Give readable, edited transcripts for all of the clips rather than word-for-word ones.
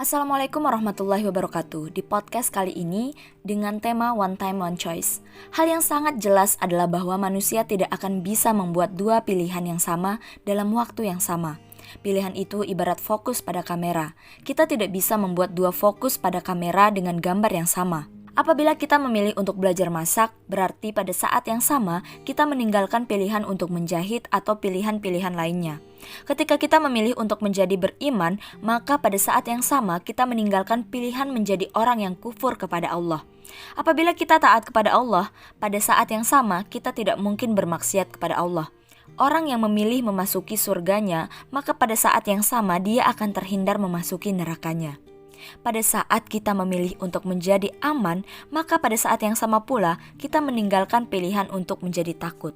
Assalamualaikum warahmatullahi wabarakatuh. Di podcast kali ini dengan tema One Time One Choice. Hal yang sangat jelas adalah bahwa manusia tidak akan bisa membuat dua pilihan yang sama dalam waktu yang sama. Pilihan itu ibarat fokus pada kamera. Kita tidak bisa membuat dua fokus pada kamera dengan gambar yang sama. Apabila kita memilih untuk belajar masak, berarti pada saat yang sama kita meninggalkan pilihan untuk menjahit atau pilihan-pilihan lainnya. Ketika kita memilih untuk menjadi beriman, maka pada saat yang sama kita meninggalkan pilihan menjadi orang yang kufur kepada Allah. Apabila kita taat kepada Allah, pada saat yang sama kita tidak mungkin bermaksiat kepada Allah. Orang yang memilih memasuki surganya, maka pada saat yang sama dia akan terhindar memasuki nerakanya. Pada saat kita memilih untuk menjadi aman, maka pada saat yang sama pula kita meninggalkan pilihan untuk menjadi takut.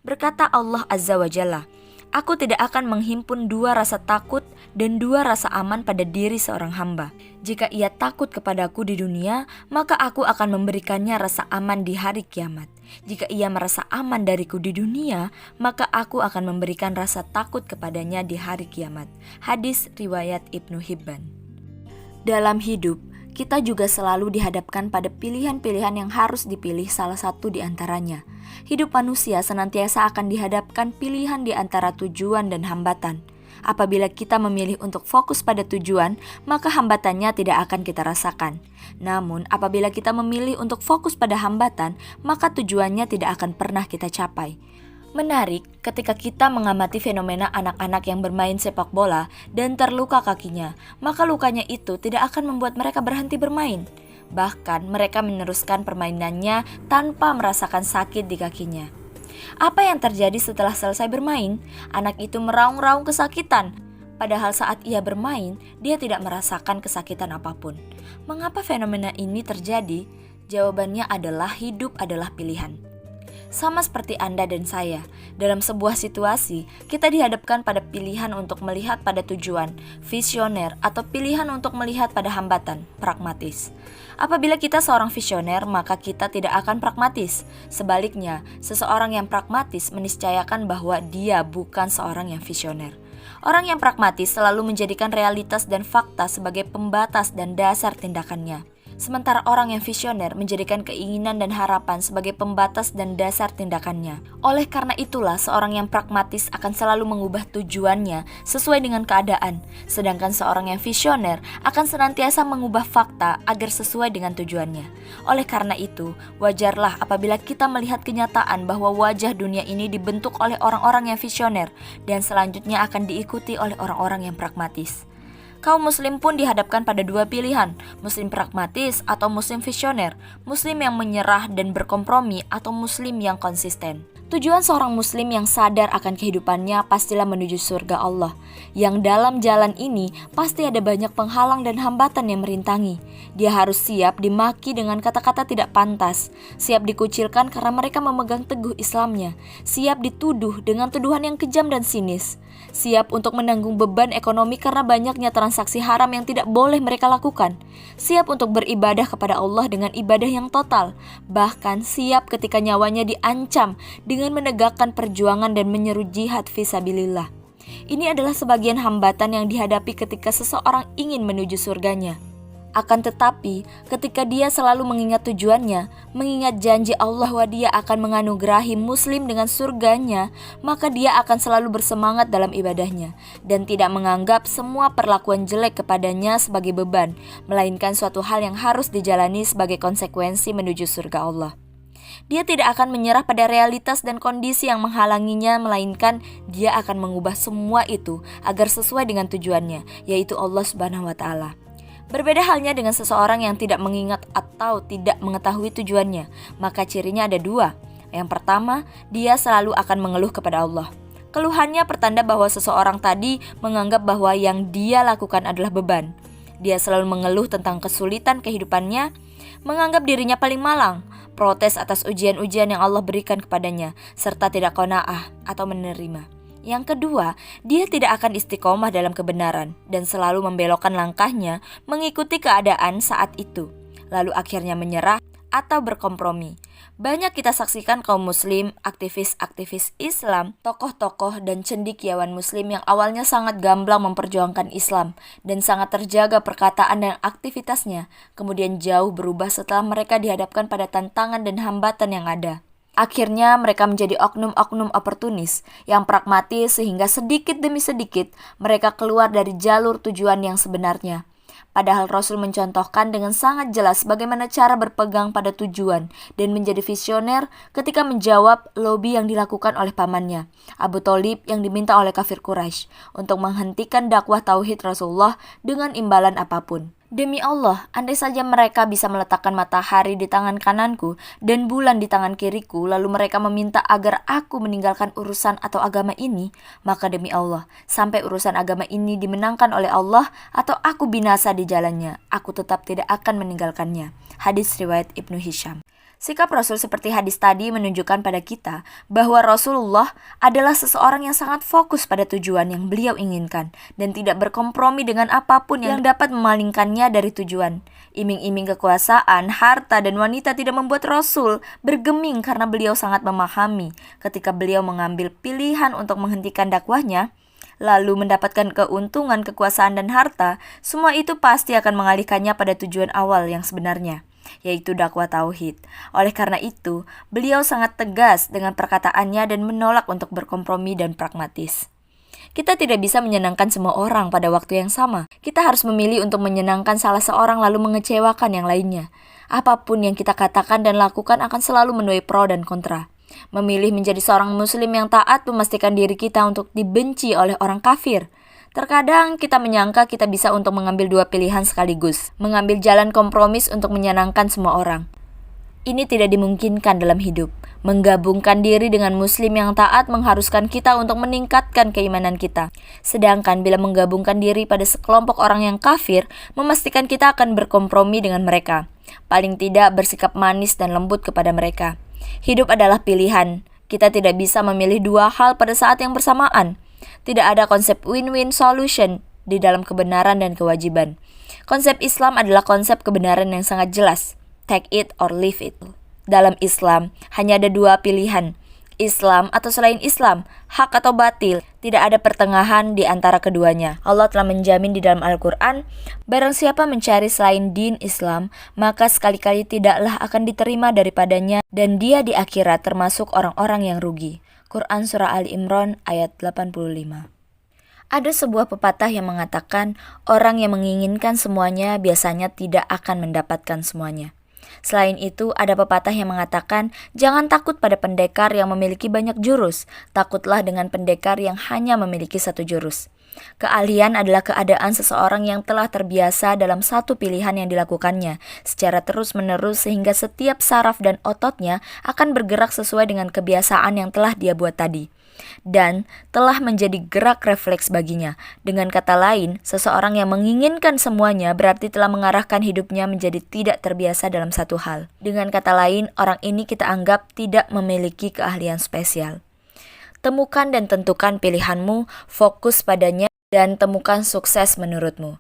Berkata Allah Azza wa Jalla, "Aku tidak akan menghimpun dua rasa takut dan dua rasa aman pada diri seorang hamba. Jika ia takut kepadaku di dunia, maka aku akan memberikannya rasa aman di hari kiamat. Jika ia merasa aman dariku di dunia, maka aku akan memberikan rasa takut kepadanya di hari kiamat." Hadis riwayat Ibnu Hibban. Dalam hidup, kita juga selalu dihadapkan pada pilihan-pilihan yang harus dipilih salah satu di antaranya. Hidup manusia senantiasa akan dihadapkan pilihan di antara tujuan dan hambatan. Apabila kita memilih untuk fokus pada tujuan, maka hambatannya tidak akan kita rasakan. Namun, apabila kita memilih untuk fokus pada hambatan, maka tujuannya tidak akan pernah kita capai. Menarik ketika kita mengamati fenomena anak-anak yang bermain sepak bola dan terluka kakinya, maka lukanya itu tidak akan membuat mereka berhenti bermain. Bahkan mereka meneruskan permainannya tanpa merasakan sakit di kakinya. Apa yang terjadi setelah selesai bermain? Anak itu meraung-raung kesakitan. Padahal saat ia bermain, dia tidak merasakan kesakitan apapun. Mengapa fenomena ini terjadi? Jawabannya adalah hidup adalah pilihan. Sama seperti Anda dan saya, dalam sebuah situasi, kita dihadapkan pada pilihan untuk melihat pada tujuan, visioner, atau pilihan untuk melihat pada hambatan, pragmatis. Apabila kita seorang visioner, maka kita tidak akan pragmatis. Sebaliknya, seseorang yang pragmatis meniscayakan bahwa dia bukan seorang yang visioner. Orang yang pragmatis selalu menjadikan realitas dan fakta sebagai pembatas dan dasar tindakannya. Sementara orang yang visioner menjadikan keinginan dan harapan sebagai pembatas dan dasar tindakannya. Oleh karena itulah seorang yang pragmatis akan selalu mengubah tujuannya sesuai dengan keadaan. Sedangkan seorang yang visioner akan senantiasa mengubah fakta agar sesuai dengan tujuannya. Oleh karena itu, wajarlah apabila kita melihat kenyataan bahwa wajah dunia ini dibentuk oleh orang-orang yang visioner dan selanjutnya akan diikuti oleh orang-orang yang pragmatis. Kaum muslim pun dihadapkan pada dua pilihan, muslim pragmatis atau muslim visioner, muslim yang menyerah dan berkompromi atau muslim yang konsisten. Tujuan seorang muslim yang sadar akan kehidupannya pastilah menuju surga Allah. Yang dalam jalan ini pasti ada banyak penghalang dan hambatan yang merintangi. Dia harus siap dimaki dengan kata-kata tidak pantas, siap dikucilkan karena mereka memegang teguh Islamnya, siap dituduh dengan tuduhan yang kejam dan sinis, siap untuk menanggung beban ekonomi karena banyaknya transaksi haram yang tidak boleh mereka lakukan, siap untuk beribadah kepada Allah dengan ibadah yang total, bahkan siap ketika nyawanya diancam dengan menegakkan perjuangan dan menyeru jihad fisabilillah. Ini adalah sebagian hambatan yang dihadapi ketika seseorang ingin menuju surganya. Akan tetapi, ketika dia selalu mengingat tujuannya, mengingat janji Allah bahwa dia akan menganugerahi muslim dengan surganya, maka dia akan selalu bersemangat dalam ibadahnya dan tidak menganggap semua perlakuan jelek kepadanya sebagai beban, melainkan suatu hal yang harus dijalani sebagai konsekuensi menuju surga Allah. Dia tidak akan menyerah pada realitas dan kondisi yang menghalanginya, melainkan dia akan mengubah semua itu agar sesuai dengan tujuannya, yaitu Allah Subhanahu wa Ta'ala. Berbeda halnya dengan seseorang yang tidak mengingat atau tidak mengetahui tujuannya, maka cirinya ada dua. Yang pertama, dia selalu akan mengeluh kepada Allah. Keluhannya pertanda bahwa seseorang tadi menganggap bahwa yang dia lakukan adalah beban. Dia selalu mengeluh tentang kesulitan kehidupannya, menganggap dirinya paling malang, protes atas ujian-ujian yang Allah berikan kepadanya, serta tidak qanaah atau menerima. Yang kedua, dia tidak akan istiqomah dalam kebenaran dan selalu membelokkan langkahnya mengikuti keadaan saat itu, lalu akhirnya menyerah atau berkompromi. Banyak kita saksikan kaum muslim, aktivis-aktivis Islam, tokoh-tokoh dan cendekiawan muslim yang awalnya sangat gamblang memperjuangkan Islam dan sangat terjaga perkataan dan aktivitasnya, kemudian jauh berubah setelah mereka dihadapkan pada tantangan dan hambatan yang ada. Akhirnya mereka menjadi oknum-oknum oportunis yang pragmatis sehingga sedikit demi sedikit mereka keluar dari jalur tujuan yang sebenarnya. Padahal Rasul mencontohkan dengan sangat jelas bagaimana cara berpegang pada tujuan dan menjadi visioner ketika menjawab lobi yang dilakukan oleh pamannya, Abu Thalib, yang diminta oleh kafir Quraisy untuk menghentikan dakwah tauhid Rasulullah dengan imbalan apapun. Demi Allah, andai saja mereka bisa meletakkan matahari di tangan kananku dan bulan di tangan kiriku, lalu mereka meminta agar aku meninggalkan urusan atau agama ini, maka demi Allah, sampai urusan agama ini dimenangkan oleh Allah atau aku binasa di jalannya, aku tetap tidak akan meninggalkannya. Hadis riwayat Ibnu Hisham. Sikap Rasul seperti hadis tadi menunjukkan pada kita bahwa Rasulullah adalah seseorang yang sangat fokus pada tujuan yang beliau inginkan dan tidak berkompromi dengan apapun yang dapat memalingkannya dari tujuan. Iming-iming kekuasaan, harta, dan wanita tidak membuat Rasul bergeming karena beliau sangat memahami ketika beliau mengambil pilihan untuk menghentikan dakwahnya, lalu mendapatkan keuntungan, kekuasaan, dan harta, semua itu pasti akan mengalihkannya pada tujuan awal yang sebenarnya, yaitu dakwah tauhid. Oleh karena itu, beliau sangat tegas dengan perkataannya dan menolak untuk berkompromi dan pragmatis. Kita tidak bisa menyenangkan semua orang pada waktu yang sama. Kita harus memilih untuk menyenangkan salah seorang lalu mengecewakan yang lainnya. Apapun yang kita katakan dan lakukan akan selalu menuai pro dan kontra. Memilih menjadi seorang muslim yang taat memastikan diri kita untuk dibenci oleh orang kafir. Terkadang kita menyangka kita bisa untuk mengambil dua pilihan sekaligus, mengambil jalan kompromis untuk menyenangkan semua orang. Ini tidak dimungkinkan dalam hidup. Menggabungkan diri dengan muslim yang taat mengharuskan kita untuk meningkatkan keimanan kita. Sedangkan bila menggabungkan diri pada sekelompok orang yang kafir, memastikan kita akan berkompromi dengan mereka. Paling tidak bersikap manis dan lembut kepada mereka. Hidup adalah pilihan. Kita tidak bisa memilih dua hal pada saat yang bersamaan. Tidak ada konsep win-win solution di dalam kebenaran dan kewajiban. Konsep Islam adalah konsep kebenaran yang sangat jelas. Take it or leave it. Dalam Islam, hanya ada dua pilihan. Islam atau selain Islam, hak atau batil. Tidak ada pertengahan di antara keduanya. Allah telah menjamin di dalam Al-Quran, barang siapa mencari selain din Islam, maka sekali-kali tidaklah akan diterima daripadanya dan dia di akhirat termasuk orang-orang yang rugi. Quran Surah Ali Imran ayat 85. Ada sebuah pepatah yang mengatakan, orang yang menginginkan semuanya biasanya tidak akan mendapatkan semuanya. Selain itu, ada pepatah yang mengatakan, jangan takut pada pendekar yang memiliki banyak jurus, takutlah dengan pendekar yang hanya memiliki satu jurus. Keahlian adalah keadaan seseorang yang telah terbiasa dalam satu pilihan yang dilakukannya secara terus-menerus sehingga setiap saraf dan ototnya akan bergerak sesuai dengan kebiasaan yang telah dia buat tadi. Dan telah menjadi gerak refleks baginya. Dengan kata lain, seseorang yang menginginkan semuanya berarti telah mengarahkan hidupnya menjadi tidak terbiasa dalam satu hal. Dengan kata lain, orang ini kita anggap tidak memiliki keahlian spesial. Temukan dan tentukan pilihanmu, fokus padanya, dan temukan sukses menurutmu.